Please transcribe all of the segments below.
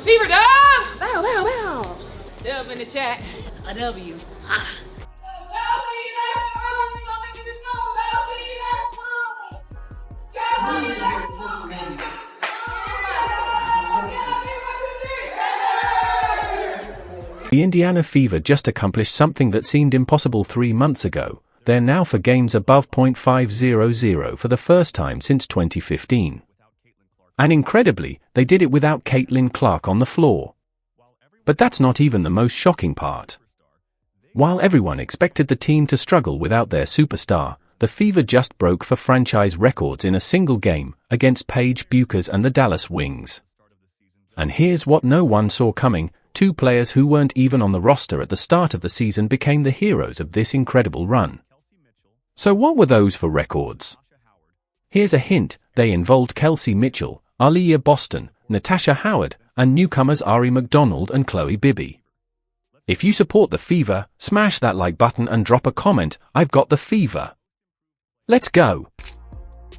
Fever dub! Bow, bow, bow. Dub in the chat. A W. Ha. The Indiana Fever just accomplished something that seemed impossible 3 months ago. They're now for games above .500 for the first time since 2015. And incredibly, they did it without Caitlin Clark on the floor. But that's not even the most shocking part. While everyone expected the team to struggle without their superstar, the Fever just broke for franchise records in a single game against Paige Bueckers and the Dallas Wings. And here's what no one saw coming: 2 players who weren't even on the roster at the start of the season became the heroes of this incredible run. So what were those for records? Here's a hint: they involved Kelsey Mitchell, Aliyah Boston, Natasha Howard, and newcomers Aari McDonald and Bibby. If you support the Fever, smash that like button and drop a comment. I've got the Fever. Let's go.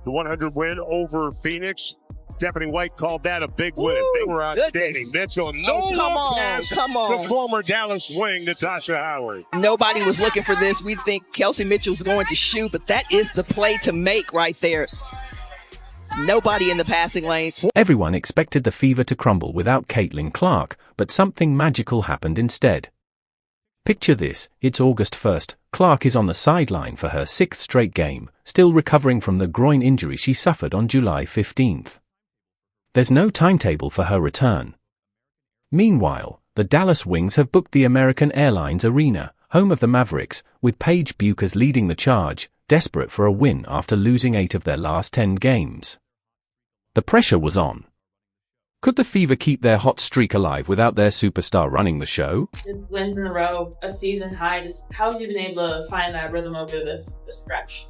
The 100 win over Phoenix. Stephanie White called that a big win. They were outstanding. Mitchell, Come on. The former Dallas Wing, Natasha Howard. Nobody was looking for this. We think Kelsey Mitchell's going to shoot, but that is the play to make right there. Nobody in the passing lane. Everyone expected the Fever to crumble without Caitlin Clark, but something magical happened instead. Picture this: it's August 1st, Clark is on the sideline for her 6th straight game, still recovering from the groin injury she suffered on July 15th. There's no timetable for her return. Meanwhile, the Dallas Wings have booked the American Airlines Arena, home of the Mavericks, with Paige Bueckers leading the charge, desperate for a win after losing 8 of their last 10 games. The pressure was on. Could the Fever keep their hot streak alive without their superstar running the show? Wins in a row, a season high. Just how have you been able to find that rhythm over this stretch?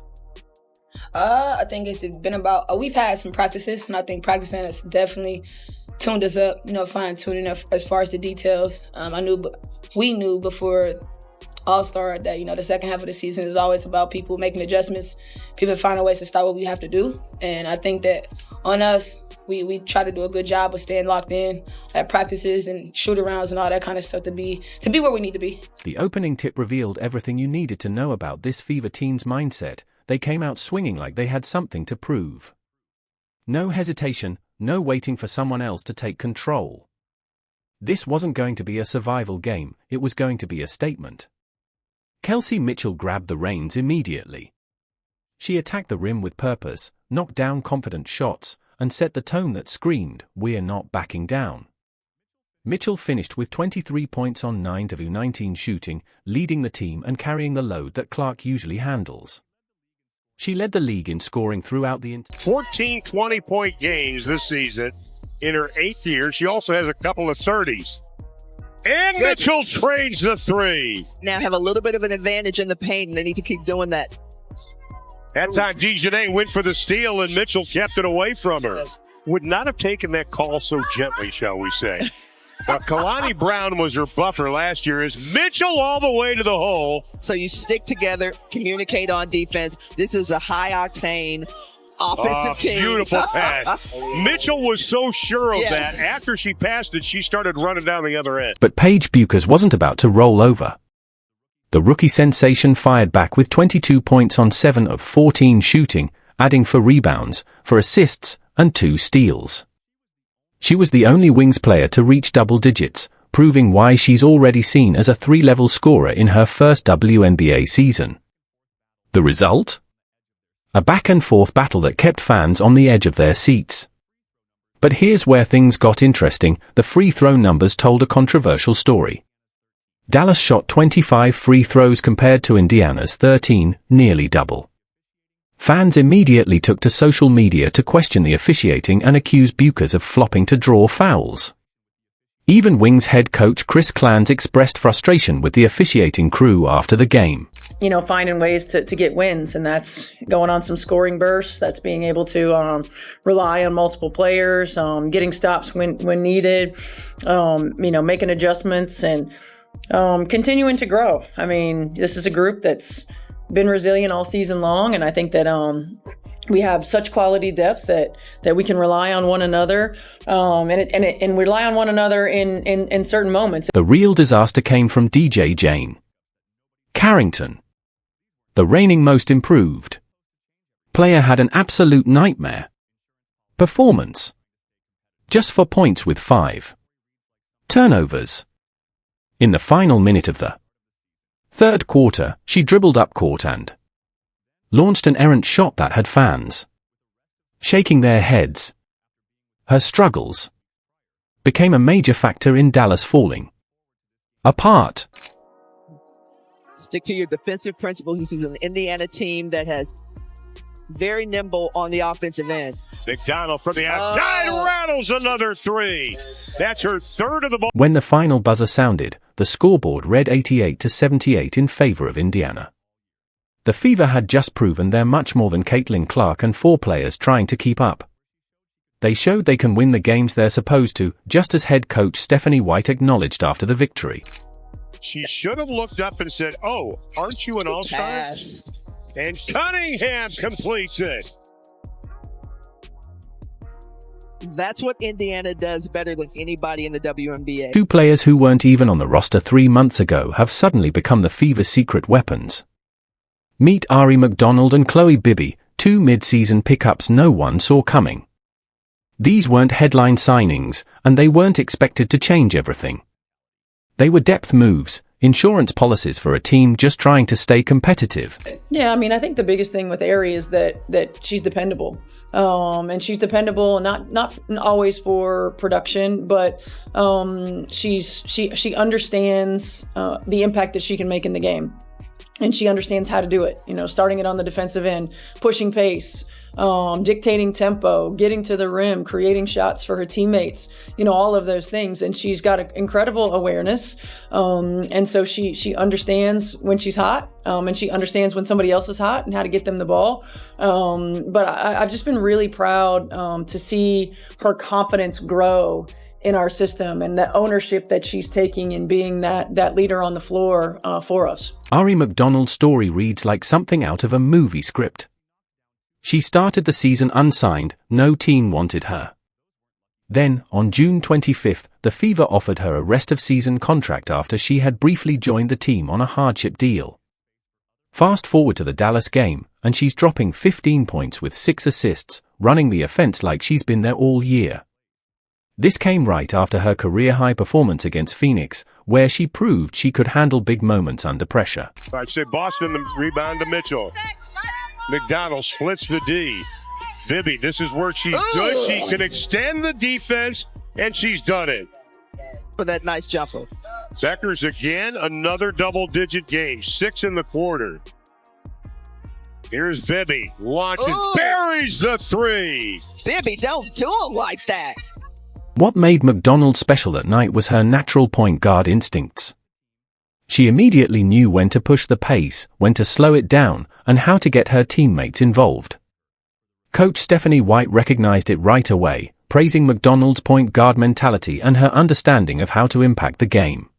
I think it's been about, we've had some practices, and I think practicing has definitely tuned us up, fine-tuning as far as the details. We knew before All-Star that, the second half of the season is always about people making adjustments, people finding ways to stop what we have to do. And I think that on us, we try to do a good job of staying locked in at practices and shoot-arounds and all that kind of stuff to be where we need to be. The opening tip revealed everything you needed to know about this Fever team's mindset. They came out swinging like they had something to prove. No hesitation, no waiting for someone else to take control. This wasn't going to be a survival game, it was going to be a statement. Kelsey Mitchell grabbed the reins immediately. She attacked the rim with purpose, knocked down confident shots, and set the tone that screamed, "We're not backing down." Mitchell finished with 23 points on 9 of 19 shooting, leading the team and carrying the load that Clark usually handles. She led the league in scoring throughout the 14 20-point games this season in her 8th year. She also has a couple of 30s. And Mitchell trades the 3. Now have a little bit of an advantage in the paint, and they need to keep doing that. That time, Dejanay went for the steal, and Mitchell kept it away from her. Would not have taken that call so gently, shall we say. Kalani Brown was her buffer last year. Is Mitchell all the way to the hole? So you stick together, communicate on defense. This is a high-octane offensive team. Beautiful pass. Mitchell was so sure of that. After she passed it, she started running down the other end. But Paige Bueckers wasn't about to roll over. The rookie sensation fired back with 22 points on 7 of 14 shooting, adding 4 rebounds, 4 assists, and 2 steals. She was the only Wings player to reach double digits, proving why she's already seen as a 3-level scorer in her first WNBA season. The result? A back-and-forth battle that kept fans on the edge of their seats. But here's where things got interesting. The free throw numbers told a controversial story. Dallas shot 25 free throws compared to Indiana's 13, nearly double. Fans immediately took to social media to question the officiating and accuse Bueckers of flopping to draw fouls. Even Wings head coach Chris Clans expressed frustration with the officiating crew after the game. Finding ways to get wins, and that's going on some scoring bursts, that's being able to rely on multiple players, getting stops when needed, making adjustments and continuing to grow. This is a group that's been resilient all season long, and I think that we have such quality depth that we can rely on one another, and rely on one another in certain moments. The real disaster came from DJ Jane Carrington, the reigning most improved player, had an absolute nightmare performance. Just 4 points with 5 turnovers. In the final minute of the third quarter, she dribbled up court and launched an errant shot that had fans shaking their heads. Her struggles became a major factor in Dallas falling apart. Stick to your defensive principles. This is an Indiana team that has very nimble on the offensive end. McDonald from the outside rattles another three. That's her third of the ball. When the final buzzer sounded, the scoreboard read 88-78 in favor of Indiana. The Fever had just proven they're much more than Caitlin Clark and 4 players trying to keep up. They showed they can win the games they're supposed to, just as head coach Stephanie White acknowledged after the victory. She should have looked up and said, "Oh, aren't you an all-star?" Pass. And Cunningham completes it. That's what Indiana does better than anybody in the WNBA. 2 players who weren't even on the roster 3 months ago have suddenly become the Fever's secret weapons. Meet Aari McDonald and Bibby, 2 mid-season pickups no one saw coming. These weren't headline signings, and they weren't expected to change everything. They were depth moves, insurance policies for a team just trying to stay competitive. Yeah, I mean, I think the biggest thing with Aari is that she's dependable. And she's dependable, not always for production, but she understands the impact that she can make in the game. And she understands how to do it, starting it on the defensive end, pushing pace, dictating tempo, getting to the rim, creating shots for her teammates, all of those things. And she's got an incredible awareness. And so she understands when she's hot, and she understands when somebody else is hot and how to get them the ball. But I've just been really proud to see her confidence grow in our system and the ownership that she's taking in being that leader on the floor for us. Aari McDonald's story reads like something out of a movie script. She started the season unsigned, no team wanted her. Then, on June 25th, the Fever offered her a rest-of-season contract after she had briefly joined the team on a hardship deal. Fast forward to the Dallas game, and she's dropping 15 points with 6 assists, running the offense like she's been there all year. This came right after her career-high performance against Phoenix, where she proved she could handle big moments under pressure. I'd say Boston, the rebound to Mitchell. McDonald splits the D. Bibby, this is where she's good. She can extend the defense, and she's done it. For that nice jumper. Bueckers again, another double-digit game, 6 in the quarter. Here's Bibby, launches, buries the 3. Bibby, don't do it like that. What made McDonald special that night was her natural point guard instincts. She immediately knew when to push the pace, when to slow it down, and how to get her teammates involved. Coach Stephanie White recognized it right away, praising McDonald's point guard mentality and her understanding of how to impact the game.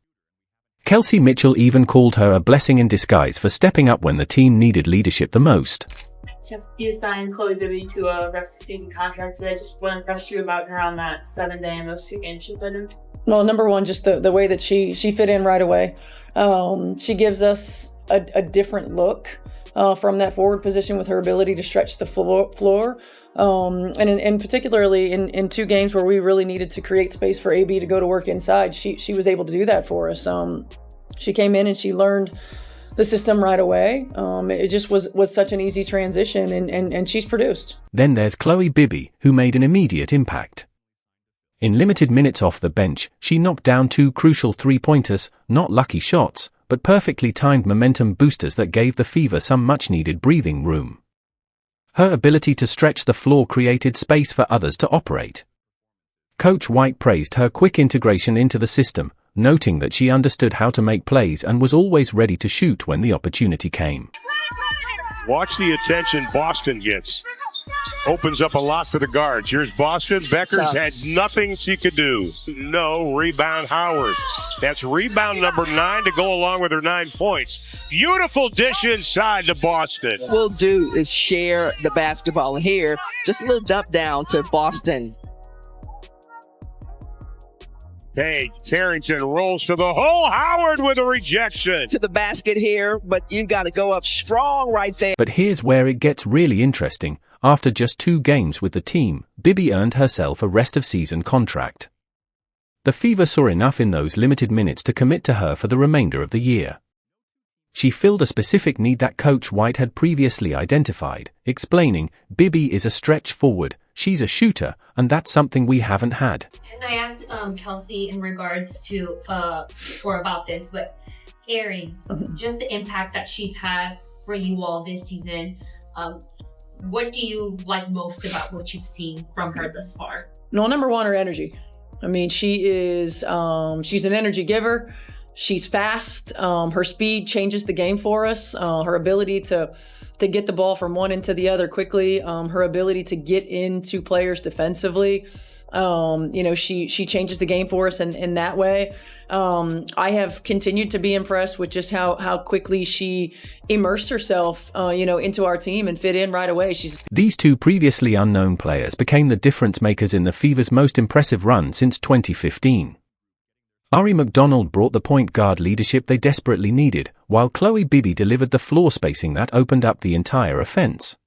Kelsey Mitchell even called her a blessing in disguise for stepping up when the team needed leadership the most. You signed Bibby to a rest of season contract today. Just what impressed you about her on that 7-day and those 2 games she played in? Well, number one, just the way that she fit in right away. She gives us a different look from that forward position with her ability to stretch the floor. And particularly in 2 games where we really needed to create space for AB to go to work inside, she was able to do that for us. She came in and she learned the system right away. It just was such an easy transition, and she's produced. Then there's Bibby, who made an immediate impact. In limited minutes off the bench, she knocked down 2 crucial 3-pointers, not lucky shots, but perfectly timed momentum boosters that gave the Fever some much-needed breathing room. Her ability to stretch the floor created space for others to operate. Coach White praised her quick integration into the system, noting that she understood how to make plays and was always ready to shoot when the opportunity came. Watch the attention Boston gets. Opens up a lot for the guards. Here's Boston. Bueckers had nothing she could do. No, rebound Howard. That's rebound number 9 to go along with her 9 points. Beautiful dish inside to Boston. What we'll do is share the basketball here. Just a little dump down to Boston. Paige Carrington rolls to the hole. Howard with a rejection. To the basket here, but you got to go up strong right there. But here's where it gets really interesting. After just 2 games with the team, Bibby earned herself a rest-of-season contract. The Fever saw enough in those limited minutes to commit to her for the remainder of the year. She filled a specific need that Coach White had previously identified, explaining, "Bibby is a stretch forward, she's a shooter, and that's something we haven't had." And I asked Kelsey in regards to, or about this, but Aari, just the impact that she's had for you all this season, what do you like most about what you've seen from her thus far? No, number one, her energy. I mean, she is, she's an energy giver. She's fast. Her speed changes the game for us. Her ability to get the ball from one end to the other quickly. Her ability to get into players defensively. She changes the game for us in that way. I have continued to be impressed with just how quickly she immersed herself, into our team and fit in right away. These 2 previously unknown players became the difference makers in the Fever's most impressive run since 2015. Aari McDonald brought the point guard leadership they desperately needed, while Chloe Bibby delivered the floor spacing that opened up the entire offense.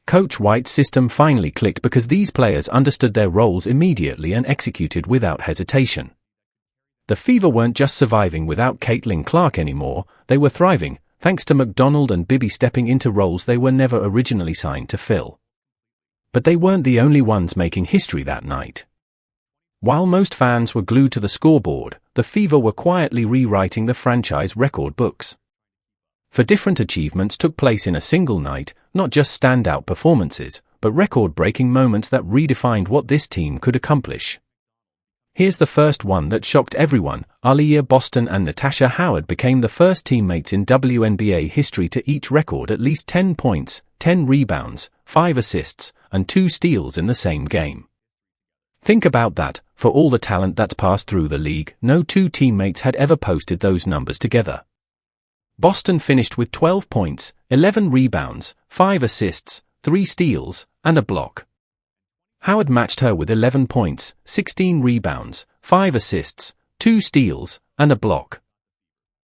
Coach White's system finally clicked because these players understood their roles immediately and executed without hesitation. The Fever weren't just surviving without Caitlin Clark anymore, they were thriving, thanks to McDonald and Bibby stepping into roles they were never originally signed to fill. But they weren't the only ones making history that night. While most fans were glued to the scoreboard, the Fever were quietly rewriting the franchise record books. For different achievements took place in a single night, not just standout performances, but record-breaking moments that redefined what this team could accomplish. Here's the first one that shocked everyone. Aliyah Boston and Natasha Howard became the first teammates in WNBA history to each record at least 10 points, 10 rebounds, 5 assists, and 2 steals in the same game. Think about that. For all the talent that's passed through the league, no 2 teammates had ever posted those numbers together. Boston finished with 12 points, 11 rebounds, 5 assists, 3 steals, and a block. Howard matched her with 11 points, 16 rebounds, 5 assists, 2 steals, and a block.